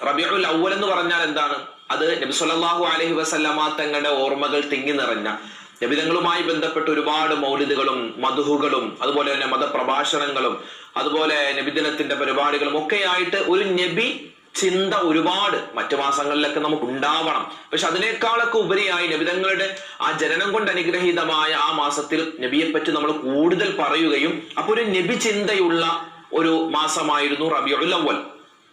റബീഉൽ അവ്വൽ എന്ന് പറഞ്ഞാൽ എന്താണ്? അത് നബി സല്ലല്ലാഹു അലൈഹി വസല്ലമ തങ്ങളുടെ ഓർമ്മകൾ തിങ്ങി നിറഞ്ഞ, നബിതങ്ങളുമായി ബന്ധപ്പെട്ട ഒരുപാട് മൗലിദുകളും മദ്ഹുകളും അതുപോലെ തന്നെ മതപ്രഭാഷണങ്ങളും അതുപോലെ നബിദിനത്തിന്റെ പരിപാടികളും ഒക്കെയായിട്ട് ഒരു നബി ചിന്ത ഒരുപാട് മറ്റു മാസങ്ങളിലൊക്കെ നമുക്ക് ഉണ്ടാവണം. പക്ഷെ അതിനേക്കാളൊക്കെ ഉപരിയായി നബിതങ്ങളുടെ ആ ജനനം കൊണ്ട് അനുഗ്രഹീതമായ ആ മാസത്തിൽ നബിയെ പറ്റി നമ്മൾ കൂടുതൽ പറയുകയും അപ്പൊ ഒരു നബി ചിന്തയുള്ള ഒരു മാസമായിരുന്നു റബീഉൽ അവ്വൽ.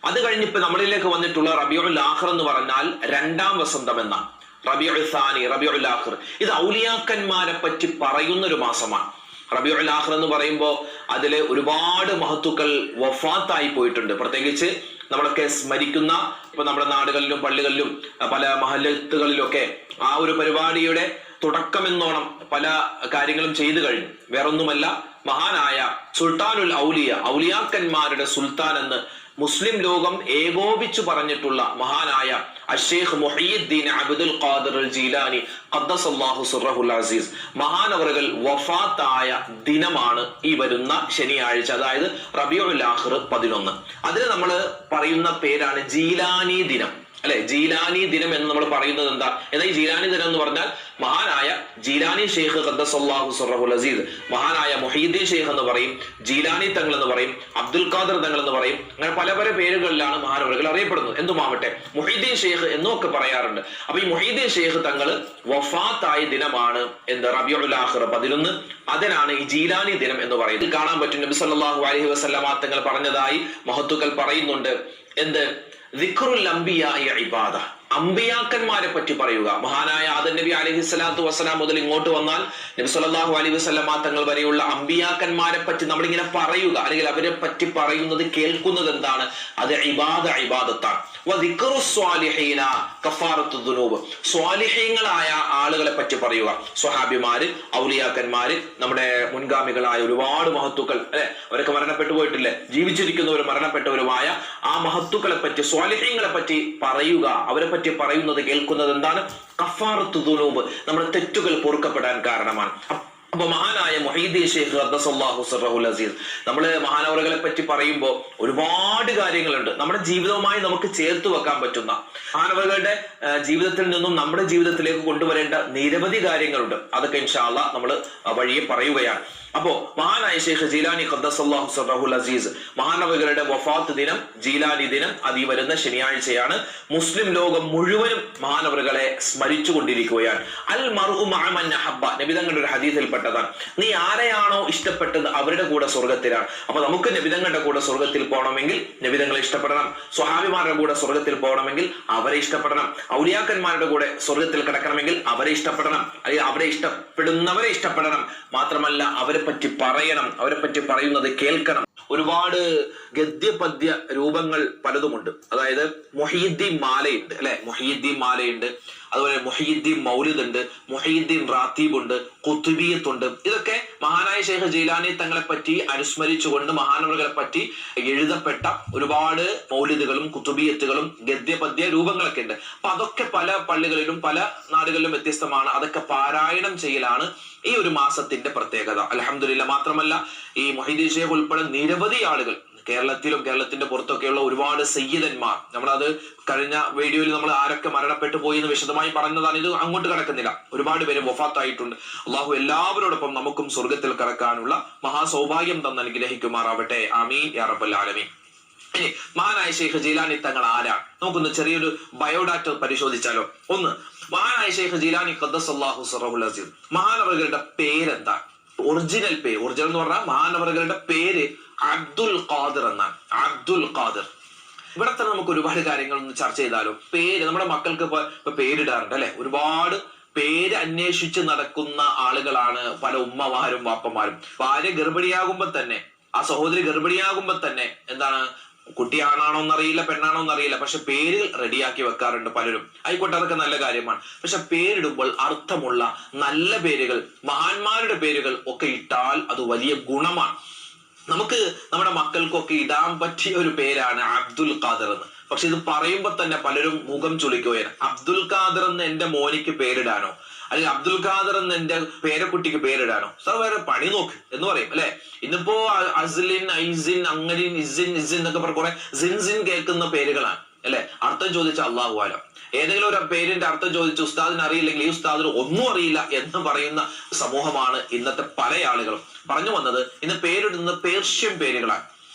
അത് കഴിഞ്ഞിപ്പോ നമ്മളിലേക്ക് വന്നിട്ടുള്ള റബീഉൽ ആഖിർ എന്ന് പറഞ്ഞാൽ രണ്ടാം വസന്തം എന്നാണ്. റബീഉൽ സാനി, റബീഉൽ ആഖിർ ഇത് ഔലിയാക്കന്മാരെ പറ്റി പറയുന്ന ഒരു മാസമാണ്. റബീഉൽ ആഖിർ എന്ന് പറയുമ്പോൾ അതില് ഒരുപാട് മഹത്തുക്കൾ വഫാത്തായി പോയിട്ടുണ്ട്. പ്രത്യേകിച്ച് നമ്മളൊക്കെ സ്മരിക്കുന്ന ഇപ്പൊ നമ്മുടെ നാടുകളിലും പള്ളികളിലും പല മഹല്ലത്തുകളിലൊക്കെ ആ ഒരു പരിപാടിയുടെ തുടക്കമെന്നോണം പല കാര്യങ്ങളും ചെയ്തു കഴിഞ്ഞു. വേറൊന്നുമല്ല, മഹാനായ സുൽത്താനുൽ ഔലിയ, ഔലിയാക്കന്മാരുടെ സുൽത്താൻ എന്ന് മുസ്ലിം ലോകം ഏകോപിച്ചു പറഞ്ഞിട്ടുള്ള മഹാനായ അശ്ശൈഖ് മുഹയ്യിദ്ദീൻ അബ്ദുൽ ഖാദിർ അൽ ജീലാനി ഖദ്ദസല്ലാഹു സിർറഹുൽ അസീസ് മഹാനവറുകൾ വഫാത്തായ ദിനമാണ് ഈ വരുന്ന ശനിയാഴ്ച, അതായത് റബീഉൽ ആഖിർ 11. അതിന് നമ്മൾ പറയുന്ന പേരാണ് ജീലാനി ദിനം, അല്ലെ? ജീലാനി ദിനം എന്ന് നമ്മൾ പറയുന്നത് എന്താ? എന്നാൽ ഈ ജീലാനി ദിനം എന്ന് പറഞ്ഞാൽ മഹാനായ ജീലാനി ഷെയ്ഖ് ഖദ്ദസല്ലാഹു സിർറഹുൽ അസീസ്, മഹാനായ മുഹയ്യിദ്ദീൻ ഷെയ്ഖ് എന്ന് പറയും, ജീലാനി തങ്ങൾ എന്ന് പറയും, അബ്ദുൽ ഖാദിർ തങ്ങൾ എന്ന് പറയും. അങ്ങനെ പല പല പേരുകളിലാണ് മഹാനവറുകൾ അറിയപ്പെടുന്നത്. എന്തുമാവട്ടെ, മുഹയ്യിദ്ദീൻ ഷെയ്ഖ് എന്നും ഒക്കെ പറയാറുണ്ട്. അപ്പൊ ഈ മുഹയ്യിദ്ദീൻ ഷെയ്ഖ് തങ്ങൾ വഫാത്തായ ദിനമാണ് എന്ത്? റബീഉൽ ആഖിർ 11. അതിനാണ് ഈ ജീലാനി ദിനം എന്ന് പറയുന്നത്. ഇത് കാണാൻ പറ്റും. നബി സല്ലല്ലാഹു അലൈഹി വസല്ലമ തങ്ങൾ പറഞ്ഞതായി മഹത്തുക്കൾ പറയുന്നുണ്ട്. എന്ത്? ദിക്റുൽ അംബിയാഇ ഇബാദ, അമ്പിയാക്കന്മാരെ പറ്റി പറയുക. മഹാനായ ആദം നബി അലൈഹി സ്വലാത്തു വസ്സലാം മുതൽ ഇങ്ങോട്ട് വന്നാൽ നബി സല്ലല്ലാഹു അലൈഹി വസല്ലമ തങ്ങൾ വരെയുള്ള അമ്പിയാക്കന്മാരെ പറ്റി നമ്മളിങ്ങനെ പറയുക, അല്ലെങ്കിൽ അവരെ പറ്റി പറയുന്നത് കേൾക്കുന്നത് എന്താണ്? അത് ഇബാദത്താണ്. സ്വാലിഹീന കഫാറത്തു ദുനൂബ്, സ്വാലിഹീങ്ങളായ ആളുകളെ പറ്റി പറയുക. സ്വഹാബിമാര്, ഔലിയാക്കന്മാര്, നമ്മുടെ മുൻഗാമികളായ ഒരുപാട് മഹത്തുക്കൾ, അല്ലെ? അവരൊക്കെ മരണപ്പെട്ടു പോയിട്ടില്ലേ? ജീവിച്ചിരിക്കുന്നവരും മരണപ്പെട്ടവരുമായ ആ മഹത്തുക്കളെ പറ്റി, സ്വാലിഹീങ്ങളെ പറ്റി പറയുക. അവരെ പറ്റി പറയുന്നത് കേൾക്കുന്നത് എന്താണ്? കഫാറത്തു ദുനൂബ്, നമ്മുടെ തെറ്റുകൾ പൊറുക്കപ്പെടാൻ കാരണമാണ്. അപ്പൊ മഹാനായ മുഹയ്യിദ്ദീൻ ഷെയ്ഖ് ഖദ്ദസല്ലാഹു സിർറഹുൽ അസീസ്, നമ്മള് മഹാനവറുകളെ പറ്റി പറയുമ്പോൾ ഒരുപാട് കാര്യങ്ങളുണ്ട് നമ്മുടെ ജീവിതവുമായി നമുക്ക് ചേർത്ത് വെക്കാൻ പറ്റുന്ന. മഹാനവറുകളുടെ ജീവിതത്തിൽ നിന്നും നമ്മുടെ ജീവിതത്തിലേക്ക് കൊണ്ടുവരേണ്ട നിരവധി കാര്യങ്ങളുണ്ട്. അതൊക്കെ ഇൻഷാ അല്ലാഹ് നമ്മൾ വഴിയെ പറയുകയാണ്. അപ്പോ മഹാനായ ഷെയ്ഖ് ജീലാനി ഖദ്ദസല്ലാഹു സിർറഹുൽ അസീസ് മഹാനവറുകളുടെ വഫാത്ത് ദിനം ജീലാനി ദിനം അത് ഈ വരുന്ന ശനിയാഴ്ചയാണ്. മുസ്ലിം ലോകം മുഴുവനും മഹാനവറുകളെ സ്മരിച്ചു കൊണ്ടിരിക്കുകയാണ്. അൽ മർഉ മഅ മൻ അഹബ്ബ, നബിതങ്ങളുടെ ഒരു ഹദീസിൽ പെട്ടതാണ്. നീ ആരെയാണോ ഇഷ്ടപ്പെട്ടത് അവരുടെ കൂടെ സ്വർഗത്തിലാണ്. അപ്പൊ നമുക്ക് നബിതങ്ങളുടെ കൂടെ സ്വർഗത്തിൽ പോകണമെങ്കിൽ നബിതങ്ങളെ ഇഷ്ടപ്പെടണം. സ്വഹാബിമാരുടെ കൂടെ സ്വർഗത്തിൽ പോകണമെങ്കിൽ അവരെ ഇഷ്ടപ്പെടണം. ഔലിയാക്കന്മാരുടെ കൂടെ സ്വർഗത്തിൽ കിടക്കണമെങ്കിൽ അവരെ ഇഷ്ടപ്പെടണം, അല്ലെങ്കിൽ അവരെ ഇഷ്ടപ്പെടുന്നവരെ ഇഷ്ടപ്പെടണം. മാത്രമല്ല അവരെ പറ്റി പറയണം, അവരെ പറ്റി പറയുന്നത് കേൾക്കണം. ഒരുപാട് ഗദ്യപദ്യ രൂപങ്ങൾ പലതുമുണ്ട്. അതായത് മുഹയ്യിദ്ദീൻ മാലയുണ്ട്, അല്ലെ? മുഹയ്യിദ്ദീൻ മാലയുണ്ട്, അതുപോലെ മുഹയ്യിദ്ദീൻ മൗലിദ് ഉണ്ട്, മുഹയ്യിദ്ദീൻ റാത്തീബ് ഉണ്ട്, ഖുതുബിയ്യത്തുണ്ട്. ഇതൊക്കെ മഹാനായ ഷെയ്ഖ് ജീലാനി തങ്ങളെ പറ്റി അനുസ്മരിച്ചുകൊണ്ട് മഹാനവറുകളെ പറ്റി എഴുതപ്പെട്ട ഒരുപാട് മൗലിദുകളും ഖുതുബിയ്യത്തുകളും ഗദ്യപദ്യ രൂപങ്ങളൊക്കെ ഉണ്ട്. അപ്പൊ അതൊക്കെ പല പള്ളികളിലും പല നാടുകളിലും വ്യത്യസ്തമാണ്. അതൊക്കെ പാരായണം ചെയ്യലാണ് ഈ ഒരു മാസത്തിന്റെ പ്രത്യേകത. അൽഹംദുലില്ലാഹ്. മാത്രമല്ല ഈ മുഹയ്യിദ്ദീൻ ഷെയ്ഖ് ഉൾപ്പെടെ നിരവധി ആളുകൾ കേരളത്തിലും കേരളത്തിന്റെ പുറത്തൊക്കെയുള്ള ഒരുപാട് സയ്യിദന്മാർ, നമ്മളത് കഴിഞ്ഞ വീഡിയോയിൽ നമ്മൾ ആരൊക്കെ മരണപ്പെട്ടു പോയി എന്ന് വിശദമായി പറഞ്ഞതാണ്. ഇത് അങ്ങോട്ട് കടക്കുന്നില്ല. ഒരുപാട് പേര് വഫാത്തായിട്ടുണ്ട്. അള്ളാഹു എല്ലാവരോടൊപ്പം നമുക്കും സ്വർഗത്തിൽ കടക്കാനുള്ള മഹാസൗഭാഗ്യം തന്ന് അനുഗ്രഹിക്കുമാറാവട്ടെ. ആമീൻ യാ റബ്ബൽ ആലമീൻ. ഇനി മഹാനായ ഷെയ്ഖ് ജീലാനി തങ്ങൾ ആരാണ്? നമുക്കൊന്ന് ചെറിയൊരു ബയോഡാറ്റ പരിശോധിച്ചാലോ. ഒന്ന്, മഹാനായ ഷെയ്ഖ് ജീലാനി ഖദ്ദസല്ലാഹു സിർറഹുൽ അസീസ് മഹാനവറുകളുടെ പേരെന്താ? ഒറിജിനൽ എന്ന് പറഞ്ഞാൽ മഹാനവറുകളുടെ പേര് അബ്ദുൽ ഖാദിർ എന്നാണ്. അബ്ദുൽ ഖാദിർ. ഇവിടെ തന്നെ നമുക്ക് ഒരുപാട് കാര്യങ്ങൾ ഒന്ന് ചർച്ച ചെയ്താലോ. പേര് നമ്മുടെ മക്കൾക്ക് ഇപ്പൊ പേരിടാറുണ്ട്, അല്ലെ? ഒരുപാട് പേര് അന്വേഷിച്ച് നടക്കുന്ന ആളുകളാണ് പല ഉമ്മമാരും വാപ്പമാരും. ഭാര്യ ഗർഭിണിയാകുമ്പോ തന്നെ, ആ സഹോദരി ഗർഭിണിയാകുമ്പോ തന്നെ എന്താണ്, കുട്ടിയാണാണോ എന്നറിയില്ല, പെണ്ണാണോ എന്നറിയില്ല, പക്ഷെ പേര് റെഡിയാക്കി വെക്കാറുണ്ട് പലരും. ആയിക്കോട്ടെ, അതൊക്കെ നല്ല കാര്യമാണ്. പക്ഷെ പേരിടുമ്പോൾ അർത്ഥമുള്ള നല്ല പേരുകൾ, മഹാന്മാരുടെ പേരുകൾ ഒക്കെ ഇട്ടാൽ അത് വലിയ ഗുണമാണ്. നമുക്ക് നമ്മുടെ മക്കൾക്കൊക്കെ ഇടാൻ പറ്റിയ ഒരു പേരാണ് അബ്ദുൽ ഖാദിർ എന്ന്. പക്ഷെ ഇത് പറയുമ്പോ തന്നെ പലരും മുഖം ചുളിക്കുകയാണ്. അബ്ദുൽ ഖാദിർ എന്ന് എന്റെ മോനിക്ക് പേരിടാനോ, അല്ലെങ്കിൽ അബ്ദുൽ ഖാദിർ എന്ന് എന്റെ പേരക്കുട്ടിക്ക് പേരിടാനോ? സാർ വേറെ പണി നോക്ക് എന്ന് പറയും, അല്ലെ? ഇന്നിപ്പോ അസ്ലിൻ, ഐസിൻ, അങ്ങനെ ഇസിൻ എന്നൊക്കെ പറഞ്ഞ കുറെ സിൻ കേൾക്കുന്ന പേരുകളാണ്. അല്ലെ? അർത്ഥം ചോദിച്ച അള്ളാഹു ആലം. ഏതെങ്കിലും ഒരു പേരിന്റെ അർത്ഥം ചോദിച്ച് ഉസ്താദിന് അറിയില്ലെങ്കിൽ ഈ ഉസ്താദിന് ഒന്നും അറിയില്ല എന്ന് പറയുന്ന സമൂഹമാണ് ഇന്നത്തെ പല ആളുകളും. പറഞ്ഞു വന്നത്, ഇന്ന് പേരിടുന്നത് പേർഷ്യൻ പേരുകളാണ്,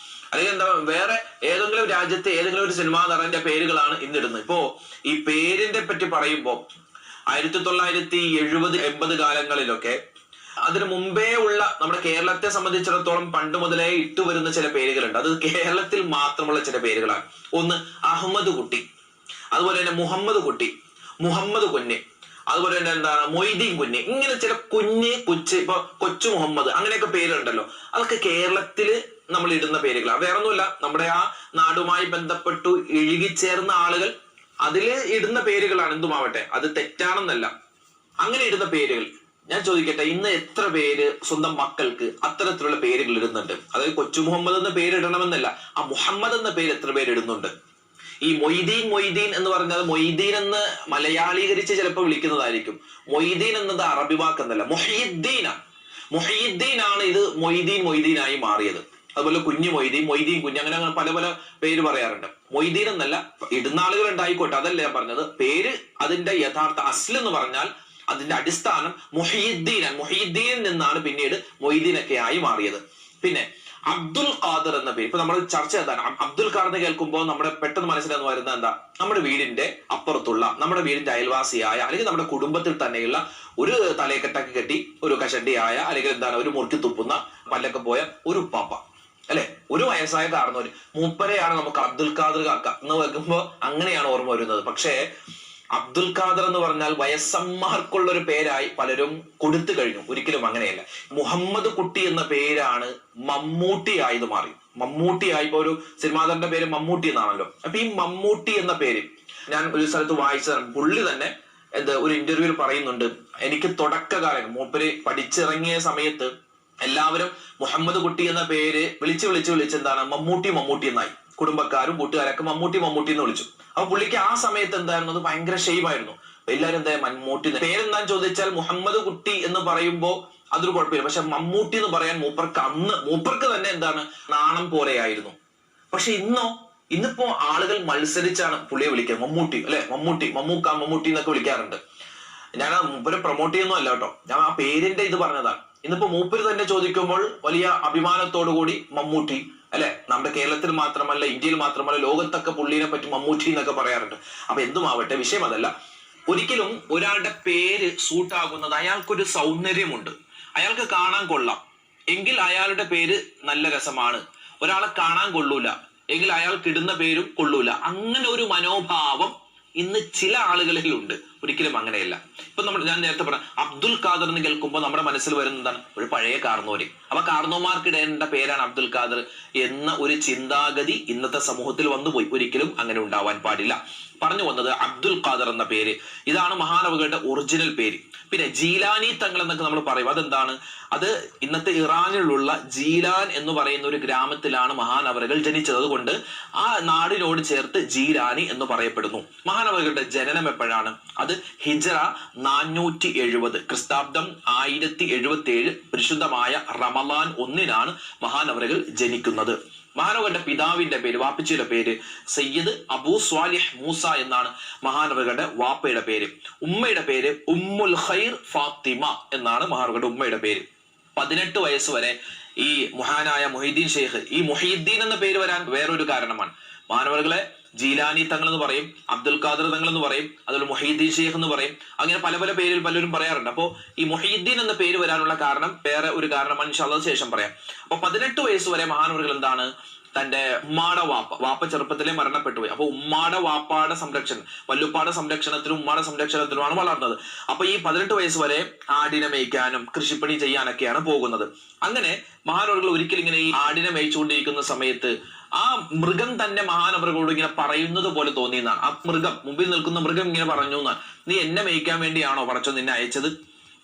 അല്ലെങ്കിൽ എന്താ വേറെ ഏതെങ്കിലും രാജ്യത്തെ ഏതെങ്കിലും ഒരു സിനിമാ നടന്റെ പേരുകളാണ് ഇന്നിടുന്നത്. ഇപ്പോ ഈ പേരിന്റെ പറ്റി പറയുമ്പോ 1970-80 കാലങ്ങളിലൊക്കെ അതിന് മുമ്പേ ഉള്ള നമ്മുടെ കേരളത്തെ സംബന്ധിച്ചിടത്തോളം പണ്ട് മുതലേ ഇട്ടുവരുന്ന ചില പേരുകളുണ്ട്. അത് കേരളത്തിൽ മാത്രമുള്ള ചില പേരുകളാണ്. ഒന്ന് അഹമ്മദ് കുട്ടി, അതുപോലെ തന്നെ മുഹമ്മദ് കുട്ടി, മുഹമ്മദ് കുഞ്ഞ്, അതുപോലെ തന്നെ എന്താണ് മൊയ്തീൻ കുഞ്ഞ്, ഇങ്ങനെ ചില കുഞ്ഞ് കൊച്ച്, ഇപ്പൊ കൊച്ചു മുഹമ്മദ്, അങ്ങനെയൊക്കെ പേരുണ്ടല്ലോ. അതൊക്കെ കേരളത്തില് നമ്മൾ ഇടുന്ന പേരുകളാണ്. വേറെ ഒന്നുമില്ല, നമ്മുടെ ആ നാടുമായി ബന്ധപ്പെട്ടു ഇഴുകിച്ചേർന്ന ആളുകൾ അതില് ഇടുന്ന പേരുകളാണ്. എന്തുമാവട്ടെ, അത് തെറ്റാണെന്നല്ല, അങ്ങനെ ഇടുന്ന പേരുകൾ. ഞാൻ ചോദിക്കട്ടെ, ഇന്ന് എത്ര പേര് സ്വന്തം മക്കൾക്ക് അത്തരത്തിലുള്ള പേരുകൾ ഇടുന്നുണ്ട്? അതായത് കൊച്ചു മുഹമ്മദ് എന്ന പേര് ഇടണമെന്നല്ല, ആ മുഹമ്മദ് എന്ന പേര് എത്ര പേര് ഇടുന്നുണ്ട്? ഈ മൊയ്തീൻ എന്ന് പറഞ്ഞാൽ മൊയ്തീൻ എന്ന് മലയാളീകരിച്ച് ചിലപ്പോൾ വിളിക്കുന്നതായിരിക്കും. മൊയ്തീൻ എന്നത് അറബി വാക്കെന്നല്ല, മൊഹീദ്ദീനാണ്. മൊഹീദ്ദീനാണ് ഇത് മൊയ്തീനായി മാറിയത്. അതുപോലെ കുഞ്ഞു മൊയ്തീൻ കുഞ്ഞ്, അങ്ങനെ പല പല പേര് പറയാറുണ്ട്. മൊയ്തീൻ എന്നല്ല, ഇടുന്ന ആളുകൾ ഉണ്ടായിക്കോട്ടെ, അതല്ല ഞാൻ പറഞ്ഞത്. പേര് അതിന്റെ യഥാർത്ഥ അസ്ൽ എന്ന് പറഞ്ഞാൽ അതിന്റെ അടിസ്ഥാനം മുഹീദ്ദീനാണ്. മുഹീദ്ദീനിൽ നിന്നാണ് പിന്നീട് മൊയ്തീനൊക്കെ ആയി മാറിയത്. പിന്നെ അബ്ദുൽ ഖാദർ എന്ന പേര് ഇപ്പൊ നമ്മൾ ചർച്ച ചെയ്താണ്. അബ്ദുൽ ഖാദർ എന്ന് കേൾക്കുമ്പോൾ നമ്മുടെ പെട്ടെന്ന് മനസ്സിലെന്ന് വരുന്നത് എന്താ? നമ്മുടെ വീടിന്റെ അപ്പുറത്തുള്ള, നമ്മുടെ വീടിന്റെ അയൽവാസിയായ, അല്ലെങ്കിൽ നമ്മുടെ കുടുംബത്തിൽ തന്നെയുള്ള ഒരു തലയെക്കെട്ടൊക്കെ കെട്ടി ഒരു കഷണ്ടിയായ, അല്ലെങ്കിൽ എന്താണ് ഒരു മുറുക്കി തുപ്പുന്ന പല്ലൊക്കെ പോയ ഒരു ഉപ്പാപ്പ, അല്ലെ? ഒരു വയസ്സായ കാരണവര്, മൂപ്പരെയാണ് നമുക്ക് അബ്ദുൽ ഖാദർ കാക്ക എന്ന് വെക്കുമ്പോ അങ്ങനെയാണ് ഓർമ്മ വരുന്നത്. പക്ഷേ അബ്ദുൽ ഖാദർ എന്ന് പറഞ്ഞാൽ വയസ്സന്മാർക്കുള്ള ഒരു പേരായി പലരും കൊടുത്തു കഴിഞ്ഞു. ഒരിക്കലും അങ്ങനെയല്ല. മുഹമ്മദ് കുട്ടി എന്ന പേരാണ് മമ്മൂട്ടി ആയത് മാറി. മമ്മൂട്ടിയായി, ഇപ്പൊ ഒരു സിനിമാതന്റെ പേര് മമ്മൂട്ടി എന്നാണല്ലോ. അപ്പൊ ഈ മമ്മൂട്ടി എന്ന പേര് ഞാൻ ഒരു സ്ഥലത്ത് വായിച്ചതാണ്. പുള്ളി തന്നെ ഒരു ഇന്റർവ്യൂവിൽ പറയുന്നുണ്ട്, എനിക്ക് തുടക്കകാലം മൂപ്പര് പഠിച്ചിറങ്ങിയ സമയത്ത് എല്ലാവരും മുഹമ്മദ് കുട്ടി എന്ന പേര് വിളിച്ച് എന്താണ് മമ്മൂട്ടി എന്നായി. കുടുംബക്കാരും കൂട്ടുകാരൊക്കെ മമ്മൂട്ടി എന്ന് വിളിച്ചു. അപ്പൊ പുള്ളിക്ക് ആ സമയത്ത് എന്തായിരുന്നു, അത് ഭയങ്കര ഷെയ്മായിരുന്നു. എല്ലാവരും എന്താ മമ്മൂട്ടി പേരെന്താന്ന് ചോദിച്ചാൽ മുഹമ്മദ് കുട്ടി എന്ന് പറയുമ്പോ അതൊരു കുഴപ്പമില്ല. പക്ഷെ മമ്മൂട്ടി എന്ന് പറയാൻ മൂപ്പർക്ക് തന്നെ എന്താണ് നാണം പോലെയായിരുന്നു. പക്ഷെ ഇന്നിപ്പോ ആളുകൾ മത്സരിച്ചാണ് പുള്ളിയെ വിളിക്കുക. മമ്മൂട്ടി അല്ലെ, മമ്മൂട്ടി എന്നൊക്കെ വിളിക്കാറുണ്ട്. ഞാൻ മൂപ്പരെ പ്രൊമോട്ട് ചെയ്യുന്നോ അല്ല കേട്ടോ, ഞാൻ ആ പേരിന്റെ ഇത് പറഞ്ഞതാണ്. ഇന്നിപ്പോ മൂപ്പര് തന്നെ ചോദിക്കുമ്പോൾ വലിയ അഭിമാനത്തോടു കൂടി മമ്മൂട്ടി, അല്ലെ? നമ്മുടെ കേരളത്തിൽ മാത്രമല്ല, ഇന്ത്യയിൽ മാത്രമല്ല, ലോകത്തൊക്കെ പുള്ളിനെ പറ്റി മമ്മൂട്ടി എന്നൊക്കെ പറയാറുണ്ട്. അപ്പൊ എന്തുമാവട്ടെ, വിഷയം അതല്ല. ഒരിക്കലും ഒരാളുടെ പേര് സൂട്ടാകുന്നത് അയാൾക്കൊരു സൗന്ദര്യമുണ്ട്, അയാൾക്ക് കാണാൻ കൊള്ളാം എങ്കിൽ അയാളുടെ പേര് നല്ല രസമാണ്. ഒരാളെ കാണാൻ കൊള്ളൂല എങ്കിൽ അയാൾക്ക് ഇടുന്ന പേരും കൊള്ളൂല. അങ്ങനെ ഒരു മനോഭാവം ഇന്ന് ചില ആളുകളിൽ ഉണ്ട്. ഒരിക്കലും അങ്ങനെയല്ല. ഇപ്പൊ ഞാൻ നേരത്തെ പറഞ്ഞ അബ്ദുൽ ഖാദർ എന്ന് കേൾക്കുമ്പോൾ നമ്മുടെ മനസ്സിൽ വരുന്നതാണ് ഒരു പഴയ കാർന്നോര്. അപ്പൊ കാർന്നോമാർക്ക് ഇടേണ്ട പേരാണ് അബ്ദുൽ ഖാദർ എന്ന ഒരു ചിന്താഗതി ഇന്നത്തെ സമൂഹത്തിൽ വന്നുപോയി. ഒരിക്കലും അങ്ങനെ ഉണ്ടാവാൻ പാടില്ല. പറഞ്ഞു വന്നത് അബ്ദുൽ ഖാദർ എന്ന പേര്, ഇതാണ് മഹാനവകളുടെ ഒറിജിനൽ പേര്. പിന്നെ ജീലാനി തങ്ങൾ എന്നൊക്കെ നമ്മൾ പറയും. അതെന്താണ്? അത് ഇന്നത്തെ ഇറാനിലുള്ള ജീലാൻ എന്ന് പറയുന്ന ഒരു ഗ്രാമത്തിലാണ് മഹാനവറുകൾ ജനിച്ചത്. അതുകൊണ്ട് ആ നാടിനോട് ചേർത്ത് ജീലാനി എന്ന് പറയപ്പെടുന്നു. മഹാനവറുകളുടെ ജനനം എപ്പോഴാണ്? അത് ഹിജ്റ 470, ക്രിസ്താബ്ദം 1077, പരിശുദ്ധമായ റമളാൻ 1-നാണ് മഹാനവറുകൾ ജനിക്കുന്നത്. മഹാനവറുടെ പിതാവിന്റെ പേര്, വാപ്പച്ചിയുടെ പേര് സയ്യിദ് അബൂ സ്വാലിഹ് മൂസ എന്നാണ് മഹാനവറുടെ വാപ്പയുടെ പേര്. ഉമ്മയുടെ പേര് ഉമ്മുൽ ഖൈർ ഫാത്തിമ എന്നാണ് മഹാനവറുടെ ഉമ്മയുടെ പേര്. 18 വയസ്സ് വരെ ഈ മഹാനായ മൊഹീദ്ദീൻ ഷെയ്ഖ്, ഈ മൊഹീദ്ദീൻ എന്ന പേര് വരാൻ വേറൊരു കാരണമാണ്. മഹാനവറുകളെ ജീലാനി തങ്ങൾ എന്ന് പറയും, അബ്ദുൽ ഖാദർ തങ്ങൾ എന്ന് പറയും, അതുപോലെ മൊഹീദ്ദീൻ ഷെയ്ഖ് എന്ന് പറയും. അങ്ങനെ പല പല പേരിൽ പലരും പറയാറുണ്ട്. അപ്പോ ഈ മൊഹീദ്ദീൻ എന്ന പേര് വരാനുള്ള കാരണം വേറെ ഒരു കാരണമാണ്, ഇൻഷാ അല്ലാഹ് ശേഷം പറയാം. അപ്പൊ 18 വയസ്സ് വരെ മഹാനവറുകൾ എന്താണ്, തന്റെ ഉമ്മാടെ വാപ്പ ചെറുപ്പത്തിലെ മരണപ്പെട്ടു പോയി. അപ്പൊ ഉമ്മാടെ വാപ്പാടെ സംരക്ഷണം, വല്ലുപ്പാടെ സംരക്ഷണത്തിലും ഉമ്മാടെ സംരക്ഷണത്തിലുമാണ് വളർന്നത്. അപ്പൊ ഈ 18 വയസ്സ് വരെ ആടിനെ മേയ്ക്കാനും കൃഷിപ്പണി ചെയ്യാനൊക്കെയാണ് പോകുന്നത്. അങ്ങനെ മഹാനവറുകൾ ഒരിക്കലും ഇങ്ങനെ ഈ ആടിനെ മേയിച്ചുകൊണ്ടിരിക്കുന്ന സമയത്ത് ആ മൃഗം തന്നെ മഹാനവറുകളോട് ഇങ്ങനെ പറയുന്നത് പോലെ തോന്നിയെന്നാണ്. ആ മുമ്പിൽ നിൽക്കുന്ന മൃഗം ഇങ്ങനെ പറഞ്ഞു എന്നാണ്, നീ എന്നെ മേയ്ക്കാൻ വേണ്ടിയാണോ പടച്ചോൻ നിന്നെ അയച്ചത്?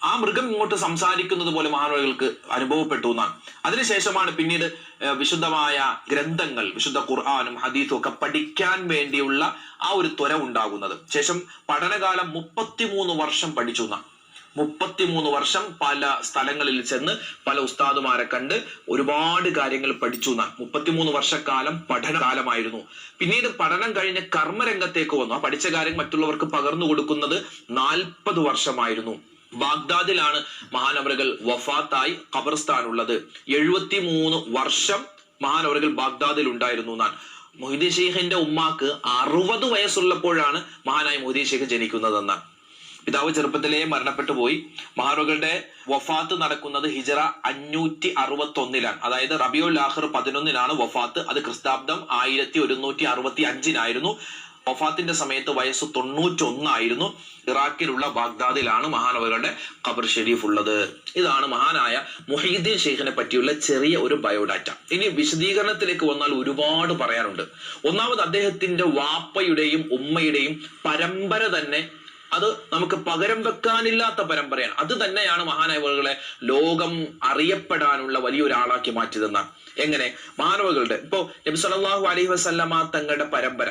ആ മൃഗം ഇങ്ങോട്ട് സംസാരിക്കുന്നത് പോലെ മഹാനവറുകൾക്ക് അനുഭവപ്പെട്ടു എന്നാണ്. അതിനുശേഷമാണ് പിന്നീട് വിശുദ്ധമായ ഗ്രന്ഥങ്ങൾ, വിശുദ്ധ ഖുർആനും ഹദീസും ഒക്കെ പഠിക്കാൻ വേണ്ടിയുള്ള ആ ഒരു ത്വര ഉണ്ടാകുന്നത്. ശേഷം പഠനകാലം 33 വർഷം പഠിച്ചു എന്നാണ്. 33 വർഷം പല സ്ഥലങ്ങളിൽ ചെന്ന് പല ഉസ്താദുമാരെ കണ്ട് ഒരുപാട് കാര്യങ്ങൾ പഠിച്ചു എന്നാണ്. 33 വർഷക്കാലം പഠനകാലമായിരുന്നു. പിന്നീട് പഠനം കഴിഞ്ഞ് കർമ്മരംഗത്തേക്ക് വന്നു. ആ പഠിച്ച കാര്യം മറ്റുള്ളവർക്ക് പകർന്നു കൊടുക്കുന്നത് 40 വർഷമായിരുന്നു. ബാഗ്ദാദിലാണ് മഹാനവറുകൾ വഫാത്തായി ഖബർസ്ഥാനുള്ളത്. 73 വർഷം മഹാനവറുകൾ ബാഗ്ദാദിൽ ഉണ്ടായിരുന്നു എന്നാണ്. മൊഹീദ്ദീൻ ഷെയ്ഖിന്റെ ഉമ്മാക്ക് 60 വയസ്സുള്ളപ്പോഴാണ് മഹാനായ മൊഹീദ്ദീൻ ഷെയ്ഖ് ജനിക്കുന്നതെന്നാണ്. പിതാവ് ചെറുപ്പത്തിലേ മരണപ്പെട്ടു പോയി. മഹാനവറുകളുടെ വഫാത്ത് നടക്കുന്നത് ഹിജറ 561 അതായത് റബിയുൽ ആഖിർ 11 വഫാത്ത്. അത് ക്രിസ്താബ്ദം 1165 വഫാത്തിന്റെ സമയത്ത് വയസ്സ് 91 ഇറാഖിലുള്ള ബാഗ്ദാദിലാണ് മഹാനവറുകളുടെ ഖബർ ഷെരീഫ് ഉള്ളത്. ഇതാണ് മഹാനായ മുഹീദ്ദീൻ ഷെയ്ഖിനെ പറ്റിയുള്ള ചെറിയ ഒരു ബയോഡാറ്റ. ഇനി വിശദീകരണത്തിലേക്ക് വന്നാൽ ഒരുപാട് പറയാനുണ്ട്. ഒന്നാമത് അദ്ദേഹത്തിന്റെ വാപ്പയുടെയും ഉമ്മയുടെയും പരമ്പര തന്നെ അത് നമുക്ക് പകരം വെക്കാനില്ലാത്ത പരമ്പരയാണ്. അത് തന്നെയാണ് മഹാനവറുകളെ ലോകം അറിയപ്പെടാനുള്ള വലിയൊരാളാക്കി മാറ്റിയതെന്നാണ്. എങ്ങനെ? മഹാനവറുകളുടെ ഇപ്പോ നബി സല്ലല്ലാഹു അലൈഹി വസല്ലമ തങ്ങളുടെ പരമ്പര,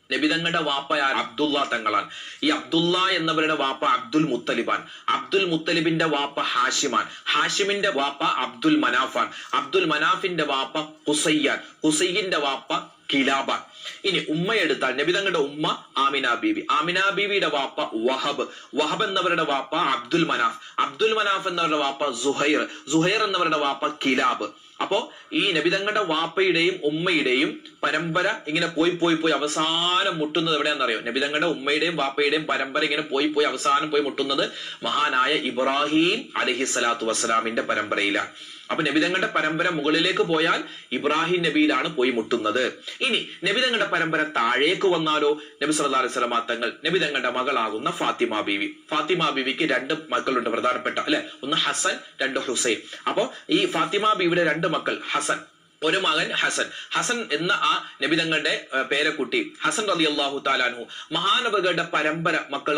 നബി തങ്ങളുടെ വാപ്പ അബ്ദുള്ള തങ്ങളാണ്. ഈ അബ്ദുള്ള എന്നവരുടെ വാപ്പ അബ്ദുൽ മുത്തലിബാൻ, അബ്ദുൽ മുത്തലിബിന്റെ വാപ്പ ഹാഷിമാൻ, ഹാഷിമിന്റെ വാപ്പ അബ്ദുൽ മനാഫാൻ, അബ്ദുൽ മനാഫിന്റെ വാപ്പ ഹുസയ്യാൻ, ഹുസൈന്റെ വാപ്പ കിലാബാൻ. ഇനി ഉമ്മയെടുത്താൽ നബി തങ്ങളുടെ ഉമ്മ ആമിന ബീബി, ആമിന ബീബിയുടെ വാപ്പ വഹബ്, വഹബ് എന്നവരുടെ വാപ്പ അബ്ദുൽ മനാഫ്, അബ്ദുൽ മനാഫ് എന്നവരുടെ വാപ്പ സുഹൈർ, സുഹൈർ എന്നവരുടെ വാപ്പ കിലാബ്. അപ്പോ ഈ നബിതങ്ങളുടെ വാപ്പയുടെയും ഉമ്മയുടെയും പരമ്പര ഇങ്ങനെ പോയി അവസാനം മുട്ടുന്നത് എവിടെയാണെന്നറിയോ? നബിതങ്ങളുടെ ഉമ്മയുടെയും വാപ്പയുടെയും പരമ്പര ഇങ്ങനെ പോയി അവസാനം പോയി മുട്ടുന്നത് മഹാനായ ഇബ്രാഹിം അലൈഹിസ്സലാത്തു വസ്സലാമിന്റെ പരമ്പരയിലാണ്. അപ്പൊ നബിതങ്ങളുടെ പരമ്പര മുകളിലേക്ക് പോയാൽ ഇബ്രാഹിം നബിയിലാണ് പോയി മുട്ടുന്നത്. ഇനി നബിതങ്ങളുടെ പരമ്പര താഴേക്ക് വന്നാലോ? നബി സല്ലല്ലാഹു അലൈഹി വസല്ലമ തങ്ങൾ നബിതങ്ങളുടെ മകളാകുന്ന ഫാത്തിമ ബീവി, ഫാത്തിമ ബീവിക്ക് 2 മക്കളുണ്ട് പ്രധാനപ്പെട്ട, അല്ലെ? ഒന്ന് ഹസൻ, 2 ഹുസൈൻ. അപ്പോ ഈ ഫാത്തിമ ബീവിയുടെ 2 മക്കൾ, ഹസൻ, ഒരു മകൻ ഹസൻ. ഹസൻ എന്ന ആ നബിതങ്ങളുടെ പേരക്കുട്ടി ഹസൻ റളിയല്ലാഹു തആല അൻഹു മഹാനവറുകളുടെ പരമ്പര മക്കൾ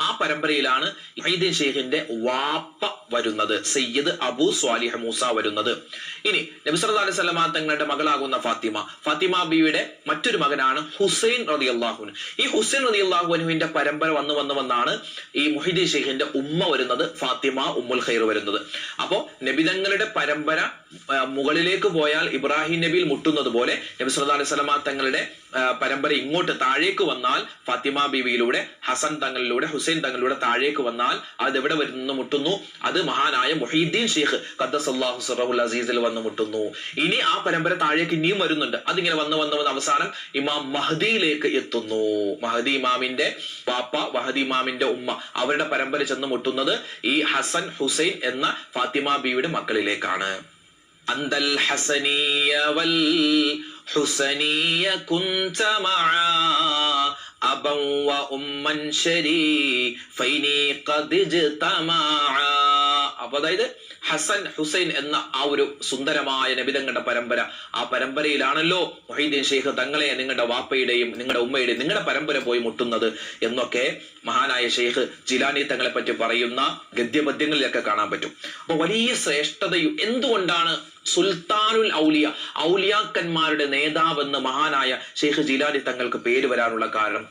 ആ പരമ്പരയിലാണ് മുഹീദ്ദീൻ ഷെയ്ഖിന്റെ വാപ്പ വരുന്നത്, സയ്യിദ് അബൂ സ്വാലിഹ് മൂസ വരുന്നത്. ഇനി നബി സല്ലല്ലാഹു അലൈഹി വസല്ലമ തങ്ങളുടെ മകളാകുന്ന ഫാത്തിമ, ഫാത്തിമ ബീവിയുടെ മറ്റൊരു മകനാണ് ഹുസൈൻ റളിയല്ലാഹു അൻഹു. ഈ ഹുസൈൻ റളിയല്ലാഹു അൻഹുവിന്റെ പരമ്പര വന്നാണ് ഈ മുഹീദ്ദീൻ ഷെയ്ഖിന്റെ ഉമ്മ വരുന്നത്, ഫാത്തിമ ഉമ്മുൽ ഖൈർ വരുന്നത്. അപ്പോ നബിതങ്ങളുടെ പരമ്പര മുകളിലേക്ക് പോയാൽ ഇബ്രാഹിം നബിയിൽ മുട്ടുന്നത് പോലെ നബി സല്ലല്ലാഹു അലൈഹി വസല്ലമ തങ്ങളുടെ പരമ്പര ഇങ്ങോട്ട് താഴേക്ക് വന്നാൽ ഫാത്തിമ ബീവിയിലൂടെ, ഹസൻ തങ്ങളിലൂടെ, ഹുസൈൻ തങ്ങളിലൂടെ താഴേക്ക് വന്നാൽ അത് എവിടെ വരുന്നു മുട്ടുന്നു? അത് മഹാനായ മുഹീദ്ദീൻ ഷെയ്ഖ് ഖദ്ദസല്ലാഹു സിർറഹുൽ അസീസിൽ വന്ന് മുട്ടുന്നു. ഇനി ആ പരമ്പര താഴേക്ക് ഇനിയും വരുന്നുണ്ട്. അതിങ്ങനെ വന്ന് അവസാനം ഇമാം മഹദിയിലേക്ക് എത്തുന്നു. മഹദി ഇമാമിന്റെ വാപ്പ, മഹദി ഇമാമിന്റെ ഉമ്മ, അവരുടെ പരമ്പര ചെന്ന് മുട്ടുന്നത് ഈ ഹസൻ ഹുസൈൻ എന്ന ഫാത്തിമ ബീവിയുടെ മക്കളിലേക്കാണ്. അന്തൽ ഹസനിയ വൽ ഹുസനിയ കുൻത മഅ അബൻ വ ഉമ്മൻ ശരീഫൈനി ഖദ് ഇജ്തമഅ. അപ്പൊ അതായത് ഹസൻ ഹുസൈൻ എന്ന ആ ഒരു സുന്ദരമായ നബിതങ്ങളുടെ പരമ്പര, ആ പരമ്പരയിലാണല്ലോ മുഹീദ്ദീൻ ഷെയ്ഖ് തങ്ങളെ നിങ്ങളുടെ വാപ്പയുടെയും നിങ്ങളുടെ ഉമ്മയുടെയും നിങ്ങളുടെ പരമ്പര പോയി മുട്ടുന്നത് എന്നൊക്കെ മഹാനായ ഷെയ്ഖ് ജിലാനി തങ്ങളെ പറ്റി പറയുന്ന ഗദ്യപദ്യങ്ങളിലൊക്കെ കാണാൻ പറ്റും. അപ്പൊ വലിയ ശ്രേഷ്ഠതയും എന്തുകൊണ്ടാണ് സുൽത്താനുൽ ഔലിയ, ഔലിയാക്കന്മാരുടെ നേതാവെന്ന് മഹാനായ ഷെയ്ഖ് ജിലാനി തങ്ങൾക്ക് പേര് വരാനുള്ള കാരണം?